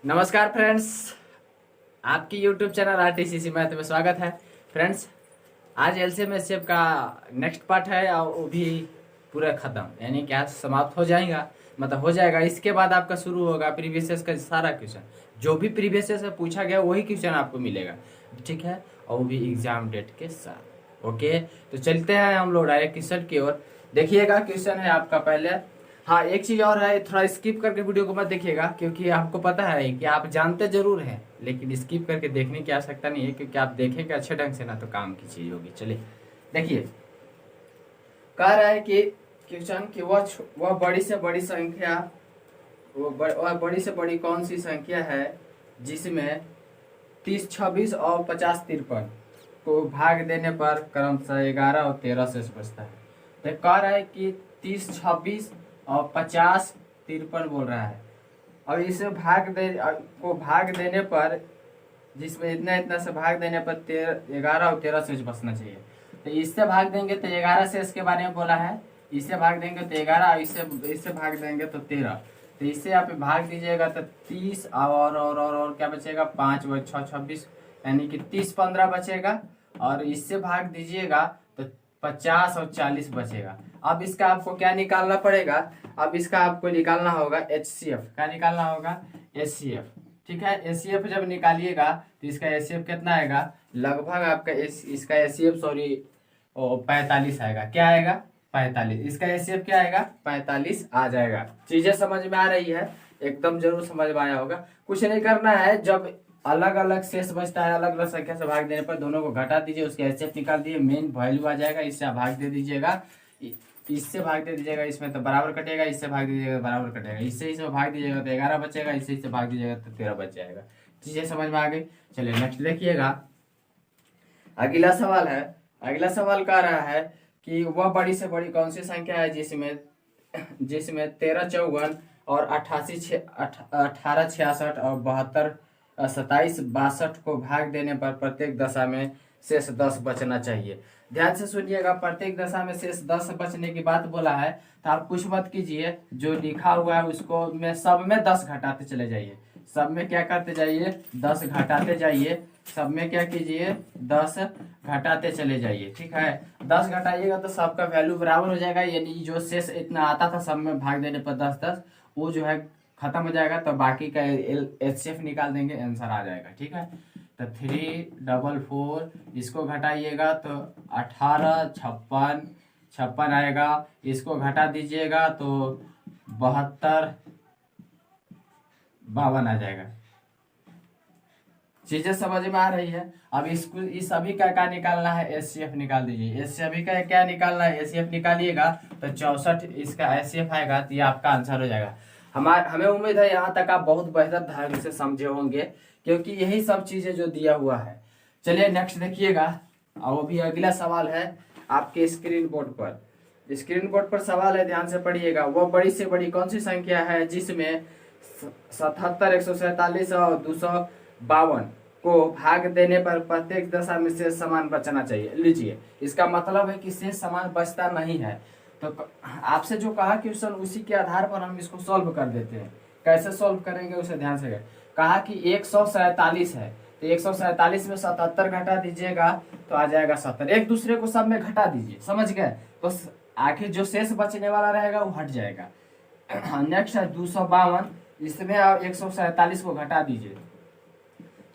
नमस्कार फ्रेंड्स, आपकी YouTube channel आरटीसीसी math में स्वागत है। फ्रेंड्स, आज एलसीएम एचसीएफ का नेक्स्ट पार्ट है और वो भी पूरा खत्म, यानी कि आज समाप्त हो जाएगा, मतलब हो जाएगा। इसके बाद आपका शुरू होगा प्रीवियस ईयर का सारा क्वेश्चन, जो भी प्रीवियस ईयर से पूछा गया वही क्वेश्चन आपको मिलेगा, ठीक है, और वो भी एग्जाम डेट के साथ। ओके, तो चलते हैं हम लोग डायरेक्ट क्वेश्चन की ओर। देखिएगा, क्वेश्चन है आपका पहले। हाँ, एक चीज और है, थोड़ा स्किप करके वीडियो को मत देखिएगा, क्योंकि आपको पता है कि आप जानते जरूर हैं, लेकिन स्किप करके देखने की आवश्यकता नहीं है, क्योंकि आप देखेंगे अच्छे ढंग से ना तो काम की चीज होगी। चलिए देखिए, कह रहा है कि क्वेश्चन कि वह बड़ी से बड़ी संख्या, वह बड़ी से बड़ी कौन सी संख्या है जिसमें 30, 26 और 50, 53 को भाग देने पर क्रमशः 11 और 13 शेष बचता है। तो कह रहा है कि 30, 26 और 50, 53 बोल रहा है, और इसे भाग देने पर, जिसमें इतना इतना से भाग देने पर 11 और 13 शेष बचना चाहिए। तो इससे भाग देंगे तो 11 शेष के बारे में बोला है, इससे भाग देंगे तो 11, इससे भाग देंगे तो 13। तो इससे आप भाग दीजिएगा तो 30 और क्या बचेगा, 5 व 6, 26, यानी कि 30, 15 बचेगा, और इससे भाग दीजिएगा तो 50 और 40 बचेगा। अब इसका आपको क्या निकालना पड़ेगा, अब इसका आपको निकालना होगा एचसीएफ। क्या निकालना होगा? एचसीएफ, ठीक है। एचसीएफ जब निकालिएगा तो इसका एचसीएफ कितना आएगा, लगभग आपका इसका एचसीएफ 45 आएगा। क्या आएगा? 45। इसका एचसीएफ क्या आएगा? 45 आ जाएगा। चीजें समझ में आ रही है? एकदम जरूर समझ में आया होगा। कुछ नहीं करना है, जब अलग अलग शेष बचता है, अलग अलग संख्या से भाग देने पर दोनों को घटा दीजिए, उसके एचसीएफ निकाल दिए, मेन वैल्यू आ जाएगा। इससे आप भाग दे दीजिएगा, इससे भाग दे दीजिएगा, इसमें तो बराबर कटेगा, इससे भाग दीजिएगा बराबर कटेगा, इससे भाग दीजिएगा तो 11 बचेगा, इससे भाग दीजिएगा तो 13 बच जाएगा। चीजें समझ में आ गई? चलिए नेक्स्ट देखिएगा, अगला सवाल है। अगला सवाल कह रहा है कि वह बड़ी से बड़ी कौन सी संख्या है जिसमें 13, 54 और 88, 18, 66 और 72, 27, 62 को भाग देने पर प्रत्येक दशा में शेष 10 बचना चाहिए। ध्यान से सुनिएगा, प्रत्येक दशा में शेष 10 बचने की बात बोला है, तो आप कुछ मत कीजिए, जो लिखा हुआ है उसको में सब में 10 घटाते चले जाइए। सब में क्या करते जाइए? 10 घटाते जाइए। सब में क्या कीजिए? 10 घटाते चले जाइए, ठीक है। 10 घटाइएगा तो सबका वैल्यू बराबर हो जाएगा, यानी जो शेष इतना आता था सब में भाग देने पर 10 10, वो जो है खत्म हो जाएगा, तो बाकी का एचसीएफ निकाल देंगे, आंसर आ जाएगा, ठीक है। तो 344 इसको घटाइएगा तो 18, 56, 56 आएगा। इसको घटा दीजिएगा तो 72, 52 आ जाएगा। चीजें समझ में आ रही है? अब इसको इस सभी का निकालना है, एचसीएफ निकाल दीजिए। एस सभी का क्या निकालना है? एचसीएफ निकालिएगा तो 64 इसका एचसीएफ आएगा, तो ये आपका आंसर हो जाएगा। हमें उम्मीद है यहाँ तक आप बहुत बेहतर ढंग से समझे होंगे, क्योंकि यही सब चीजें जो दिया हुआ है। चलिए नेक्स्ट देखिएगा, और वो भी अगला सवाल है आपके स्क्रीन बोर्ड पर। स्क्रीन बोर्ड पर सवाल है, ध्यान से पढ़िएगा। वह बड़ी से बड़ी कौन सी संख्या है जिसमें 77, 147 और 252 को भाग देने पर प्रत्येक दशा में शेष समान बचना चाहिए। लीजिए, इसका मतलब है कि शेष समान बचता नहीं है। तो आपसे जो कहा क्वेश्चन, उसी के आधार पर हम इसको सॉल्व कर देते हैं। कैसे सॉल्व करेंगे उसे ध्यान से। कहा कि 147 है, तो 147 में 77 घटा दीजिएगा तो आ जाएगा 70। एक दूसरे को सब में घटा दीजिए, समझ गए? तो आखिर जो शेष बचने वाला रहेगा वो हट जाएगा। नेक्स्ट है 252, इसमें 147 को घटा दीजिए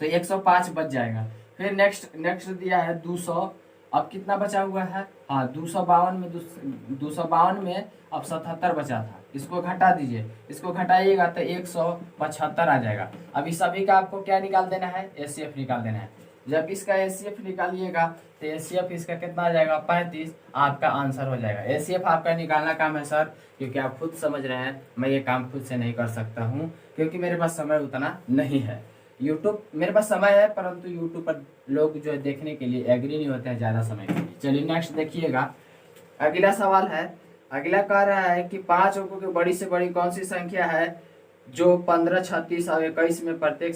तो 105 बच जाएगा। फिर नेक्स्ट दिया है 200, अब कितना बचा हुआ है? हाँ, 252 में अब 77 बचा था, इसको घटा दीजिए, इसको घटाइएगा तो 175 आ जाएगा। अब इस सभी का आपको क्या निकाल देना है? एचसीएफ निकाल देना है। जब इसका एचसीएफ निकालिएगा तो एचसीएफ इसका कितना आ जाएगा? 35, आपका आंसर हो जाएगा। एचसीएफ आपका निकालना काम है सर, क्योंकि आप खुद समझ रहे हैं, मैं ये काम खुद से नहीं कर सकता हूँ, क्योंकि मेरे पास समय उतना नहीं है। यूट्यूब मेरे पास समय है, परंतु यूट्यूब पर लोग जो देखने के लिए एग्री नहीं होते हैं ज्यादा समय के लिए। चलिए नेक्स्ट देखिएगा, अगला सवाल है। अगला कह रहा है कि 5 अंकों की बड़ी से बड़ी कौन सी संख्या है जो 15, 36 और 21 में प्रत्येक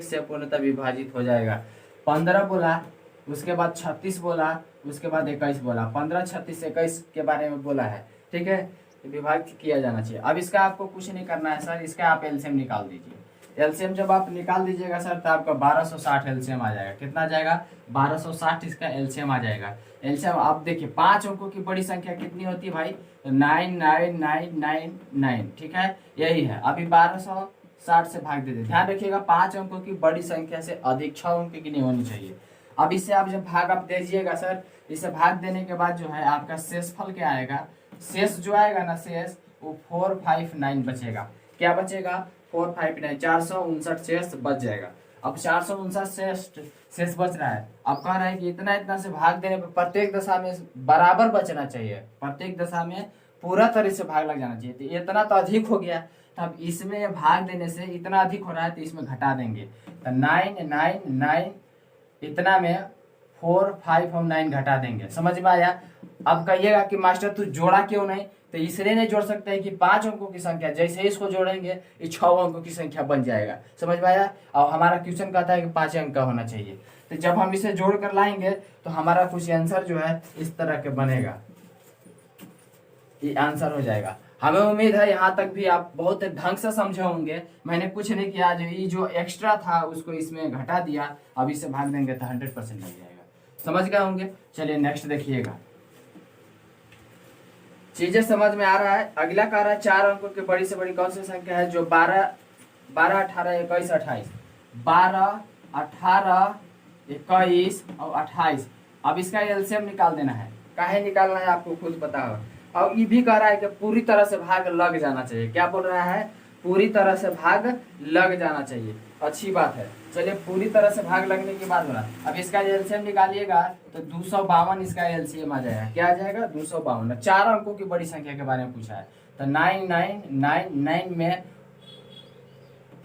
से पूर्णतः विभाजित हो जाएगा। 15 बोला, उसके बाद 36 बोला, उसके बाद 21 बोला। 15, 36, 21 के बारे में बोला है, ठीक है। विभाजित किया जाना चाहिए। अब इसका आपको कुछ नहीं करना है सर, इसका आप एलसीएम निकाल दीजिए। एलसीएम जब आप निकाल दीजिएगा सर तो आपका 1260 एलसीएम आ जाएगा। कितना आ जाएगा? 1260 इसका एलसीएम आ जाएगा। एलसीएम आप देखिए 5 अंकों की बड़ी संख्या कितनी होती है भाई? 99999, ठीक है, यही है। अभी 1260 से भाग दे दे। ध्यान रखिएगा 5 अंकों की बड़ी संख्या से अधिक 6 अंक की नहीं होनी चाहिए। अब इससे आप जब भाग आप दीजिएगा सर, इसे भाग देने के बाद जो है आपका शेषफल क्या आएगा? शेष जो आएगा ना, शेष वो 459 बचेगा। क्या बचेगा? 459, 459 शेष बच जाएगा। अब 459 शेष बच रहा है। अब कह रहा है कि इतना इतना से भाग देने पर प्रत्येक दशा में बराबर बचना चाहिए, प्रत्येक दशा में पूरा तरह से भाग लग जाना चाहिए। तो इतना तो अधिक हो गया, तो अब इसमें भाग देने से इतना अधिक हो रहा है तो इसमें घटा देंगे। तो 999 इतना में 4 5 और 9 घटा देंगे। समझ में आया? अब कहिएगा कि मास्टर तू जोड़ा क्यों नहीं? तो इसलिए नहीं जोड़ सकते हैं कि 5 अंकों की संख्या जैसे ही इसको जोड़ेंगे ये 6 अंकों की संख्या बन जाएगा। समझ में आया? और हमारा क्वेश्चन कहता है कि 5 अंक का होना चाहिए। तो जब हम इसे जोड़ कर लाएंगे तो हमारा कुछ आंसर जो है इस तरह के बनेगा, ये आंसर हो जाएगा। हमें उम्मीद है यहाँ तक भी आप बहुत ढंग से समझे होंगे। मैंने कुछ नहीं किया, जो ये जो एक्स्ट्रा था उसको इसमें घटा दिया। अब इसे भाग देंगे तो 100% लग जाएगा। समझ गए होंगे? चलिए नेक्स्ट देखिएगा, चीजें समझ में आ रहा है। अगला कह रहा है 4 अंकों की बड़ी से बड़ी कौन सी संख्या है जो 12 12 18 21 28 12 18 21 और 28। अब इसका एलसीएम निकाल देना है। काहे निकालना है आपको खुद पता हो। अब ये भी कह रहा है कि पूरी तरह से भाग लग जाना चाहिए। क्या बोल रहा है? पूरी तरह से भाग लग जाना चाहिए। अच्छी बात है। चलिए पूरी तरह से भाग लगने की बात हो रहा है। अब इसका एलसीएम निकालिएगा तो 252 इसका एलसीएम आ जाएगा। क्या आ जाएगा? 252। 4 अंकों की बड़ी संख्या के बारे में पूछा है तो 9999 में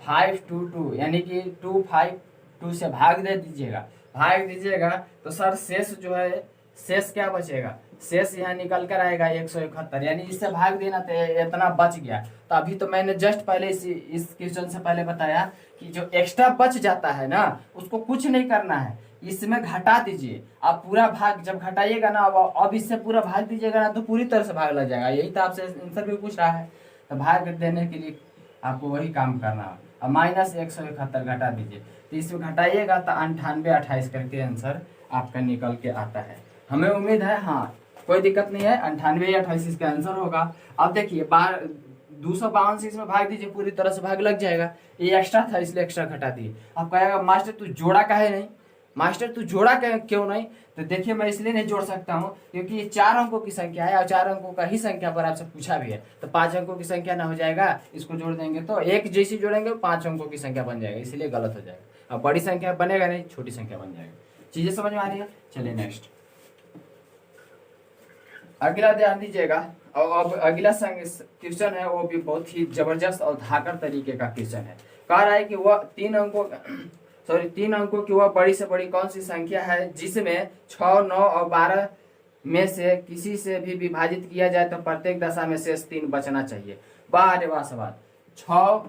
522 यानी कि 252 से भाग दे दीजिएगा। भाग दीजिएगा तो सर शेष जो है, शेष क्या बचेगा? शेष यहाँ निकल कर आएगा 171, यानी इससे भाग देना तो इतना बच गया। तो अभी तो मैंने जस्ट पहले इस क्वेश्चन से पहले बताया कि जो एक्स्ट्रा बच जाता है ना उसको कुछ नहीं करना है, इसमें घटा दीजिए। आप पूरा भाग जब घटाइएगा ना, अब इससे पूरा भाग दीजिएगा ना तो पूरी तरह से भाग लग जाएगा। यही तो आपसे आंसर भी पूछ रहा है। तो भाग देने के लिए आपको वही काम करना है। अब -171 घटा दीजिए, तो इसमें घटाइएगा तो 98 28 करके आंसर आपका निकल के आता है। हमें उम्मीद है, हाँ कोई दिक्कत नहीं है, 98 या 28 इसका आंसर होगा। अब देखिए 252 से इसमें भाग दीजिए, पूरी तरह से भाग लग जाएगा। ये एक्स्ट्रा था इसलिए एक्स्ट्रा घटा दिए। अब कहेगा मास्टर तू जोड़ा काहे नहीं? मास्टर तू जोड़ा क्यों नहीं? तो देखिए मैं इसलिए नहीं जोड़ सकता हूँ क्योंकि ये 4 अंकों की संख्या है और 4 अंकों का ही संख्या पर आपसे पूछा भी है। तो 5 अंकों की संख्या ना हो जाएगा, इसको जोड़ देंगे तो एक जैसी जोड़ेंगे 5 अंकों की संख्या बन जाएगा, इसलिए गलत हो जाएगा। अब बड़ी संख्या बनेगा नहीं, छोटी संख्या बन जाएगा। चीजें समझ में आ रही है? चलिए नेक्स्ट अगला ध्यान दीजिएगा। और अब अगला क्वेश्चन है वो भी बहुत ही जबरदस्त और धाकर तरीके का क्वेश्चन है। कह रहा है कि वह 3 अंकों की वह बड़ी से बड़ी कौन सी संख्या है जिसमें 6 9 और 12 में से किसी से भी विभाजित किया जाए तो प्रत्येक दशा में शेष 3 बचना चाहिए। वाह रे वाह सवाल। 6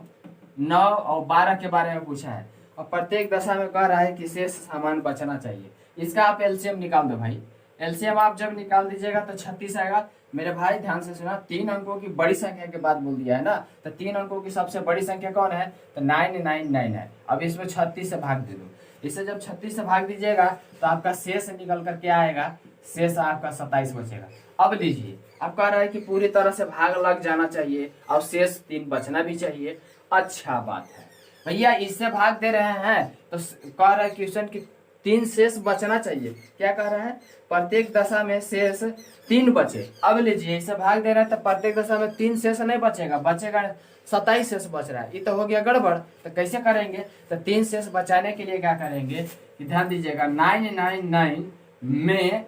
9 और 12 के बारे में पूछा है और प्रत्येक दशा में कह रहा है कि शेष सामान बचना चाहिए। इसका आप एलसीएम निकाल दो भाई। एलसीएम आप जब निकाल दीजिएगा तो 36 आएगा। मेरे भाई ध्यान से सुना, 3 अंकों की बड़ी संख्या के बाद बोल दिया है ना, तो 3 अंकों की सबसे बड़ी संख्या कौन है? तो 999 है। अब इसमें 36 से भाग दे दो। इसे जब 36 से भाग दीजिएगा तो आपका शेष निकल कर क्या आएगा? शेष आपका 27 बचेगा। अब लीजिए, अब कह रहा है कि पूरी तरह से भाग लग जाना चाहिए और शेष 3 बचना भी चाहिए। अच्छा बात है भैया, इससे भाग दे रहे हैं तो कह रहा है क्वेश्चन की 3 शेष बचना चाहिए। क्या कह रहा है? प्रत्येक दशा में शेष 3 बचे। अब लीजिए, इसे भाग दे रहा है तो प्रत्येक दशा में 3 शेष नहीं बचेगा, बचेगा 27 शेष बच रहा है। ये तो हो गया गड़बड़। तो कैसे करेंगे? तो 3 शेष बचाने के लिए क्या करेंगे कि ध्यान दीजिएगा, 999 में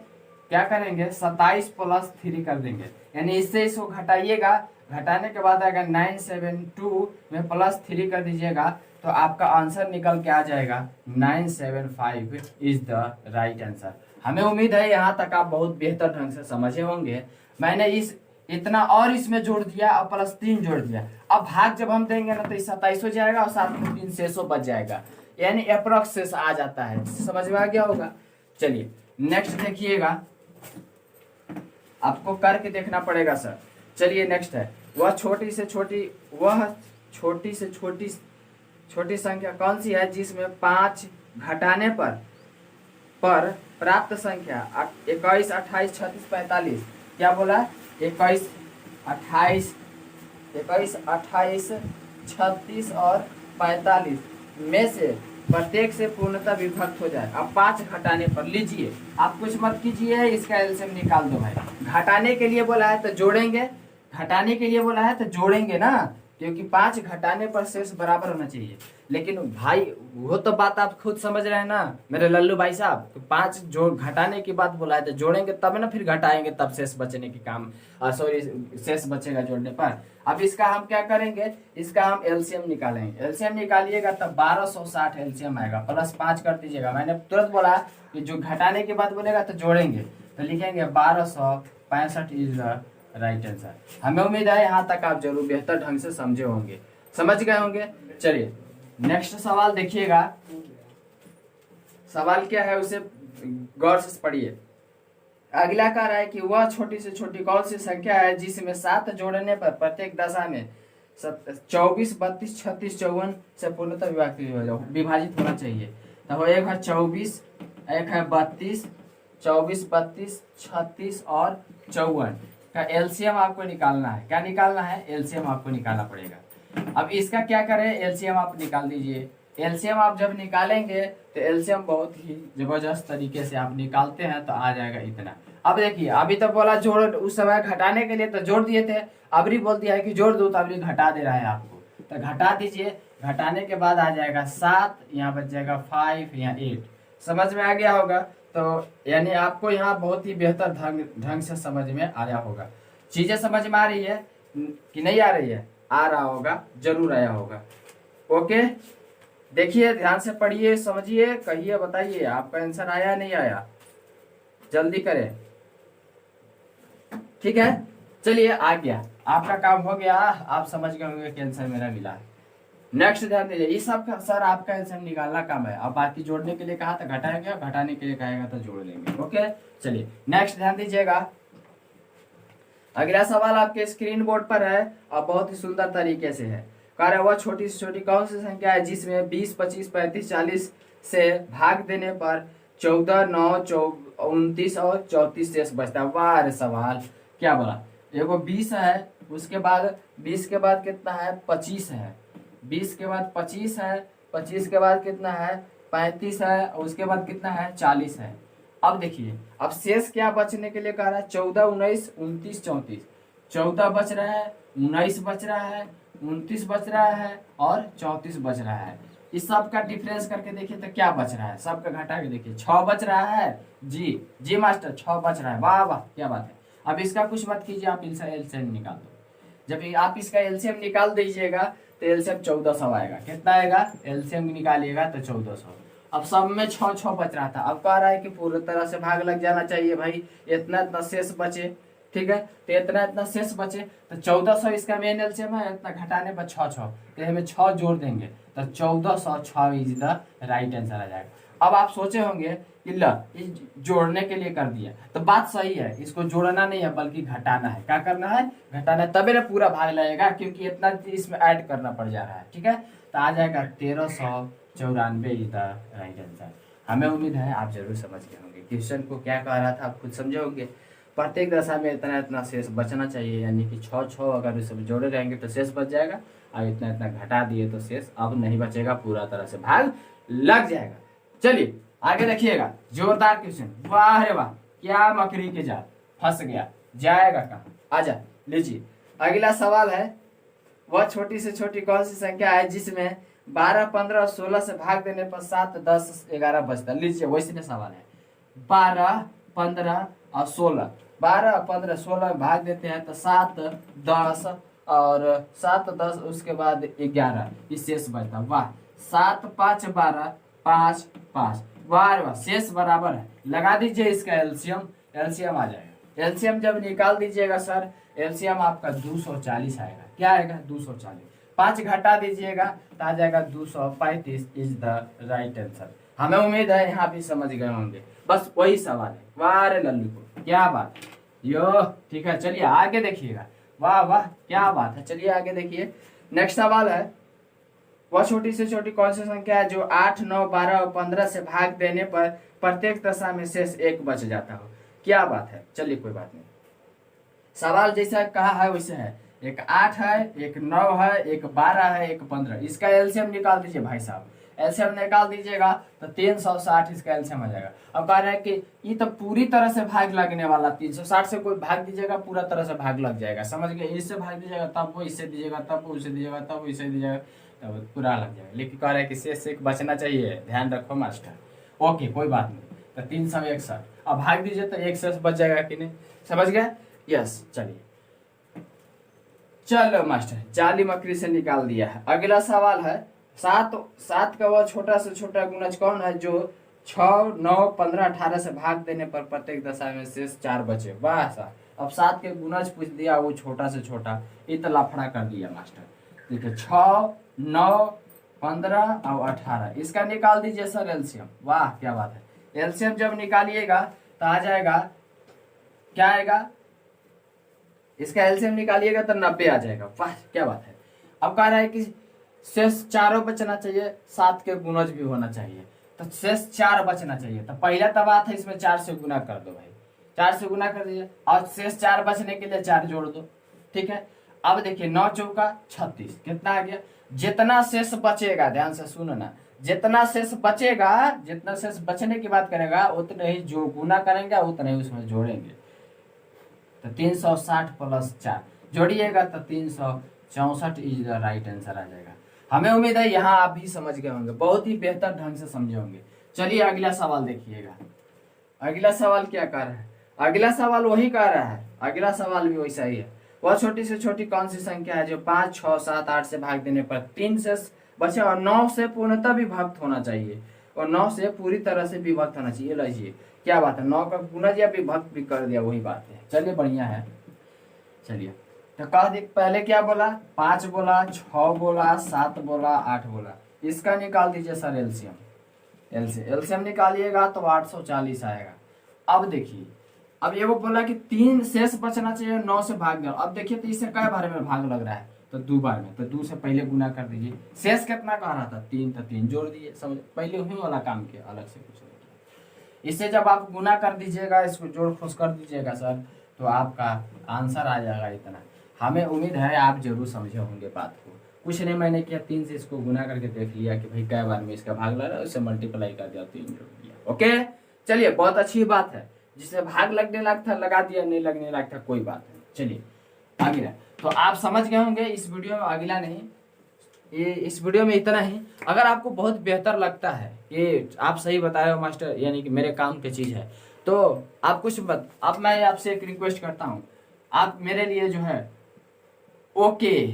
क्या करेंगे? 27 + 3 कर देंगे, यानी इससे इसको घटाइएगा। घटाने के बाद आएगा 972 में +3 कर दीजिएगा तो आपका आंसर निकल के आ जाएगा 975 इज द राइट आंसर। हमें उम्मीद है यहाँ तक आप बहुत बेहतर ढंग से समझे होंगे। मैंने इतना और इसमें जोड़ दिया और +3 जोड़ दिया। अब भाग जब हम देंगे ना तो 27 हो जाएगा और साथ में 3 शेषो बच जाएगा, यानी अप्रॉक्स शेष आ जाता है। समझ में आ गया होगा? चलिए नेक्स्ट देखिएगा, आपको करके देखना पड़ेगा सर। चलिए नेक्स्ट है, वह छोटी से छोटी संख्या कौन सी है जिसमें 5 घटाने पर प्राप्त संख्या 21, 28, 36, 45। क्या बोला? 21, 28, 36 और 45 में से प्रत्येक से पूर्णतः विभक्त हो जाए। अब 5 घटाने पर लीजिए, आप कुछ मत कीजिए, इसका एलसीएम निकाल दो भाई। घटाने के लिए बोला है तो जोड़ेंगे, घटाने के लिए बोला है तो जोड़ेंगे ना, क्योंकि 5 घटाने पर शेष बराबर होना चाहिए। लेकिन भाई वो तो बात आप खुद समझ रहे हैं ना मेरे लल्लू भाई साहब, तो 5 जो घटाने की बात बोला है तो जोड़ेंगे तब ना, फिर घटाएंगे तब शेष बचने की काम, सॉरी शेष बचेगा जोड़ने पर। अब इसका हम क्या करेंगे, इसका हम एलसीएम निकालेंगे। एलसीएम निकालिएगा तब 1260 एलसीएम आएगा, प्लस 5 कर दीजिएगा। मैंने तुरंत बोला कि जो घटाने की बात बोलेगा तो जोड़ेंगे, तो लिखेंगे 1265 इज द राइट आंसर। हमें उम्मीद है यहाँ तक आप जरूर बेहतर ढंग से समझे होंगे, समझ गए होंगे। चलिए नेक्स्ट सवाल देखिएगा, सवाल क्या है उसे गौर से पढ़िए। अगला कह रहा है कि वह छोटी से छोटी कौन सी संख्या है जिसमें 7 जोड़ने पर प्रत्येक दशा में 24, 32, 36, 54 से पूर्णतः विभाजित होना चाहिए। तो एक है 24, एक है 32, 24, 32, 36 और 54 का एलसीएम आपको निकालना है। क्या निकालना है? एलसीएम आपको निकालना पड़ेगा। अब इसका क्या करें, एलसीएम आप निकाल दीजिए। एलसीएम आप जब निकालेंगे तो एलसीएम बहुत ही जबरदस्त तरीके से आप निकालते हैं तो आ जाएगा इतना। अब देखिए, अभी तो बोला जोड़, उस समय घटाने के लिए तो जोड़ दिए थे, अभी बोल दिया है कि जोड़ दो, तो अभी घटा दे रहा है आपको, तो घटा दीजिए। घटाने के बाद आ जाएगा 7, यहाँ बच जाएगा 5, यहाँ 8। समझ में आ गया होगा? तो यानी आपको यहाँ बहुत ही बेहतर ढंग से समझ में आया होगा। चीजें समझ में आ रही है कि नहीं आ रही है? आ रहा होगा, जरूर आया होगा। ओके, देखिए ध्यान से पढ़िए, समझिए, कहिए, बताइए आपका आंसर आया नहीं आया, जल्दी करें। ठीक है, चलिए आ गया, आपका काम हो गया, आप समझ गए होंगे कि आंसर मेरा मिला है। नेक्स्ट ध्यान दीजिए, ये सब सर आपका आंसर निकालना काम है। अब बाकी जोड़ने के लिए कहा तो घटाएंगे, घटाने के लिए कहेगा तो जोड़ लेंगे। ओके, चलिए नेक्स्ट ध्यान दीजिएगा। अगला सवाल आपके स्क्रीन बोर्ड पर है और बहुत ही सुंदर तरीके से है। कह रहा है वह छोटी से छोटी कौन सी संख्या है जिसमें 20, 25, 35, 40 से भाग देने पर 14, 9, 29 और 34 शेष बचता है। वाह रे सवाल, क्या बोला? देखो 20 है, उसके बाद 20 के बाद कितना है? 25 है, 20 के बाद 25 है, 25 के बाद कितना है? 35 है, और उसके बाद कितना है? 40 है। अब देखिए, अब शेष क्या बचने के लिए कह रहा है? 14, 19, 29, 34। 14 बच रहा है, 19 बच रहा है, 29 बच रहा है और 34 बच रहा है। इस सब का डिफरेंस करके देखिए तो क्या बच रहा है, सबका घटा के देखिए। 6 बच रहा है, जी मास्टर, 6 बच रहा है। वाह वाह, क्या बात है। अब इसका कुछ मत कीजिए, आप एलसीएम निकाल दो। जब आप इसका एलसीएम निकाल दीजिएगा तो एलसीएम 1400 आएगा। कितना आएगा? एलसीएम निकालिएगा तो 1400। अब सब में 6 बच रहा था, अब कह रहा है कि पूरी तरह से भाग लग जाना चाहिए भाई, इतना शेष बचे। ठीक है, तो इतना शेष बचे तो 1400 इसका मेन एलसीएम है, इतना घटाने पर 6, तो हमें 6 जोड़ देंगे तो 1406 इज द राइट आंसर आ जाएगा। अब आप सोचे होंगे कि जोड़ने के लिए कर दिया, तो बात सही है, इसको जोड़ना नहीं है बल्कि घटाना है। क्या करना है? घटाना है, तभी ना पूरा भाग लगेगा, क्योंकि इतना इसमें ऐड करना पड़ जा रहा है। ठीक है, तो आ जाएगा 1394 इज द राइट आंसर। हमें उम्मीद है आप जरूर समझ गए होंगे क्वेश्चन को क्या कह रहा था, आप खुद समझे होंगे। प्रत्येक दशा में इतना शेष बचना चाहिए, यानी कि 6 अगर उसे जोड़े रहेंगे तो शेष बच जाएगा, और इतना घटा दिए तो शेष अब नहीं बचेगा, पूरा तरह से भाग लग जाएगा। चलिए आगे देखिएगा, जोरदार क्वेश्चन। वाह रे वाह, क्या मकड़ी के जाल, फंस गया, जाएगा कहाँ? आजा, लीजिए अगला सवाल है, वह छोटी से छोटी कौन सी संख्या है जिसमें 12, 15 और 16 से भाग देने पर 7, 10, 11 बचता? लीजिए वैसे सवाल है, 12, 15 और 16, 12, 15, 16 में भाग देते हैं तो 7, 10 और 7, 10 उसके बाद 11 इस शेष बचता। वाह, 7, 5, 12, 5, 5। वाह, शेष बराबर है। लगा दीजिए इसका एलसीएम आ जाएगा। एलसीएम जब निकाल दीजिएगा सर, एलसीएम आपका 240 आएगा। क्या आएगा? 240। 5 घटा दीजिएगा तो आ जाएगा 235 इज द राइट आंसर। हमें उम्मीद है यहाँ भी समझ गए होंगे, बस वही सवाल है। वाह रे लल्लू को, क्या बात यो। ठीक है, चलिए आगे देखिएगा। वाह वाह क्या बात है। चलिए आगे देखिए, नेक्स्ट सवाल है, वह छोटी से छोटी कौन सी संख्या है जो 8, 9, 12 और 15 से भाग देने पर प्रत्येक दशा में शेष 1 बच जाता हो। क्या बात है। चलिए कोई बात नहीं, सवाल जैसा कहा है वैसे है। एक 8 है, एक 9 है, एक 12 है, एक 15। इसका एलसीएम निकाल दीजिए भाई साहब। एलसीएम निकाल दीजिएगा तो 360 इसका एलसीएम आ जाएगा। अब कह रहे हैं कि ये तो पूरी तरह से भाग लगने वाला, 360 से कोई भाग दीजिएगा पूरा तरह से भाग लग जाएगा, समझ गए। इससे भाग दीजिएगा तब वो, इससे दीजिएगा तब वो, उससे दीजिएगा तब वो, इससे दीजिएगा तब पूरा लग जाएगा। लेकिन कह रहे हैं कि शेष 1 बचना चाहिए, ध्यान रखो मास्टर। ओके कोई बात नहीं, तो 361। अब भाग दीजिए तो 1 शेष बच जाएगा कि नहीं, समझ गए। यस चलिए, चलो मास्टर जाली मकड़ी से निकाल दिया है। अगला सवाल है, 7 का वह छोटा से छोटा गुणज कौन है जो 6, 9, 15, 18 से भाग देने पर प्रत्येक दशा में शेष 4 बचे। वाह सा, अब 7 के गुणज पूछ दिया, वो छोटा से छोटा, इत लफड़ा कर दिया मास्टर। देखिए 6, 9, 15 और 18, इसका निकाल दीजिए सर एलसीएम। वाह क्या बात है। एलसीएम जब निकालिएगा तो आ जाएगा, क्या आएगा, इसका एलसीएम निकालिएगा तो 90 आ जाएगा। वाह क्या बात है। अब कह रहा है कि शेष 4 बचना चाहिए, 7 के गुणज भी होना चाहिए, तो शेष 4 बचना चाहिए। तो पहला तो बात है, इसमें 4 से गुना कर दो भाई, 4 से गुना कर दीजिए और शेष 4 बचने के लिए 4 जोड़ दो, ठीक है। अब देखिए 9 चौका 36, कितना आ गया। जितना शेष बचेगा, ध्यान से सुनना, जितना शेष बचेगा, जितना शेष बचने की बात करेगा उतने ही जो गुना करेंगे उतने ही उसमें जोड़ेंगे। तो 360 प्लस 4 जोड़िएगा तो 364 इज द राइट आंसर आ जाएगा। हमें उम्मीद है यहाँ आप भी समझ गए होंगे, बहुत ही बेहतर ढंग से समझे होंगे। चलिए अगला सवाल देखिएगा। अगला सवाल क्या कर रहा है, अगला सवाल वही कर रहा है, अगला सवाल भी वैसा ही है। वह छोटी से छोटी कौन सी संख्या है जो 5, 6, 7, 8 से भाग देने पर 3 से बचे और 9 से पूर्णतः विभक्त होना चाहिए, और 9 से पूरी तरह से विभक्त होना चाहिए। लीजिए क्या बात है, 9 का गुणज या विभक्त भी कर दिया, वही बात है। चलिए बढ़िया है। चलिए तो कह दे, पहले क्या बोला, 5 बोला, 6 बोला, 7 बोला, 8 बोला, इसका निकाल दीजिए सर एलसीएम। एलसीएम निकालिएगा तो 840 आएगा। अब देखिए, अब ये वो बोला कि 3 शेष बचना चाहिए, 9 से भाग गया। अब देखिए तो इससे कई बार में भाग लग रहा है, तो 2 बार में, तो 2 से पहले गुना कर दीजिए। शेष कितना कह रहा था, 3, तो 3 जोड़ दीजिए, समझ, पहले वही वाला काम किया, अलग से कुछ नहीं किया। इससे जब आप गुना कर दीजिएगा, इसको जोड़ खोस कर दीजिएगा सर, तो आपका आंसर आ जाएगा इतना। हमें उम्मीद है आप जरूर समझे होंगे बात को। कुछ नहीं मैंने किया, 3 से इसको गुना करके देख लिया कि भाई कई बार में इसका भाग लग रहा है, उससे मल्टीप्लाई कर दिया, 3 जोड़ दिया। ओके चलिए, बहुत अच्छी बात है। जिससे भाग लगने लगता लगा दिया, नहीं लगने लगता कोई बात नहीं। चलिए अगला, तो आप समझ गए होंगे इस वीडियो में, अगला नहीं, ये इस वीडियो में इतना ही। अगर आपको बहुत बेहतर लगता है, ये आप सही बताए हो मास्टर, यानी कि मेरे काम की चीज़ है, तो आप कुछ अब मैं आपसे एक रिक्वेस्ट करता हूँ, आप मेरे लिए जो है ओके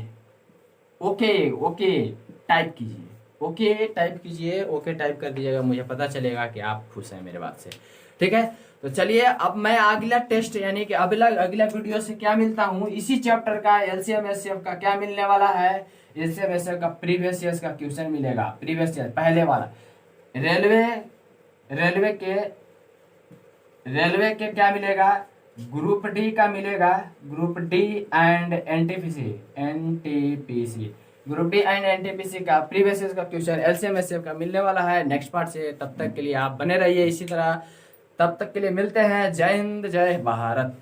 ओके ओके टाइप कीजिए, ओके टाइप कीजिए, ओके टाइप कर दीजिएगा, मुझे पता चलेगा कि आप खुश हैं मेरे बात से, ठीक है। तो चलिए अब मैं अगला टेस्ट यानी कि अगला वीडियो से क्या मिलता हूँ, इसी चैप्टर का एलसीएम एचसीएफ का क्या मिलने वाला है, एलसीएम एचसीएफ का प्रीवियस ईयर्स का क्वेश्चन मिलेगा, प्रीवियस ईयर पहले वाला। रेलवे के क्या मिलेगा, ग्रुप डी का मिलेगा, group D and NTPC, group D and NTPC का प्रीवियस ईयर का क्वेश्चन एलसीएम एचसीएफ का मिलने वाला है नेक्स्ट पार्ट से। तब तक के लिए आप बने रहिए इसी तरह, तब तक के लिए मिलते हैं। जय हिंद, जय भारत।